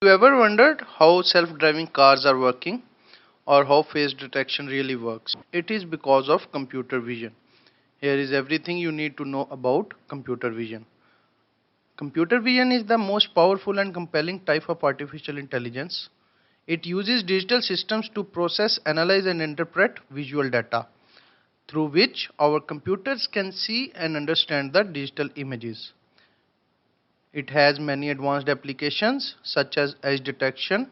You ever wondered how self-driving cars are working or how face detection really works? It is because of computer vision. Here is everything you need to know about computer vision. Computer vision is the most powerful and compelling type of artificial intelligence. It uses digital systems to process, analyze and interpret visual data, through which our computers can see and understand the digital images. It has many advanced applications such as edge detection,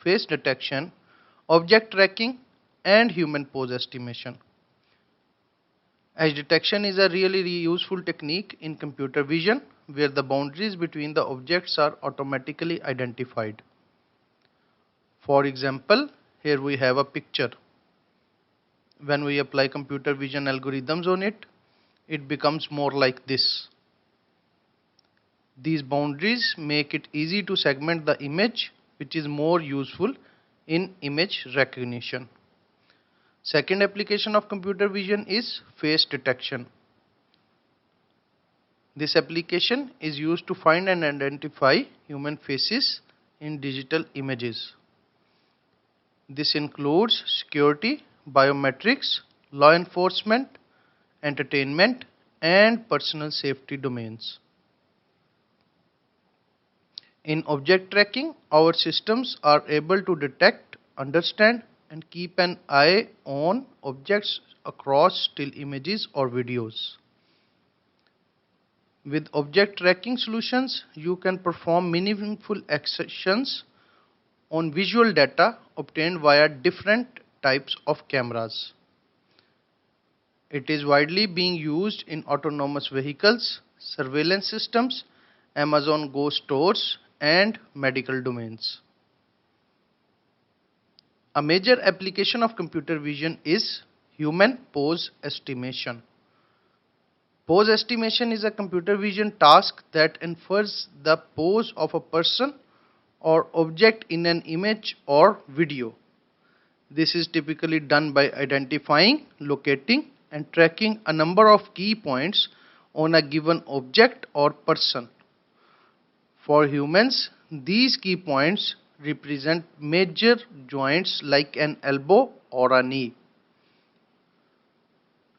face detection, object tracking, and human pose estimation. Edge detection is a really useful technique in computer vision where the boundaries between the objects are automatically identified. For example, here we have a picture. When we apply computer vision algorithms on it, it becomes more like this. These boundaries make it easy to segment the image, which is more useful in image recognition. Second application of computer vision is face detection. This application is used to find and identify human faces in digital images. This includes security, biometrics, law enforcement, entertainment, and personal safety domains. In object tracking, our systems are able to detect, understand, and keep an eye on objects across still images or videos. With object tracking solutions, you can perform meaningful actions on visual data obtained via different types of cameras. It is widely being used in autonomous vehicles, surveillance systems, Amazon Go stores, and medical domains. A major application of computer vision is human pose estimation. Pose estimation is a computer vision task that infers the pose of a person or object in an image or video. This is typically done by identifying, locating, and tracking a number of key points on a given object or person. For humans, these key points represent major joints like an elbow or a knee.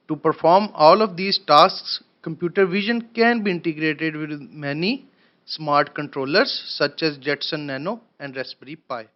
To perform all of these tasks, computer vision can be integrated with many smart controllers such as Jetson Nano and Raspberry Pi.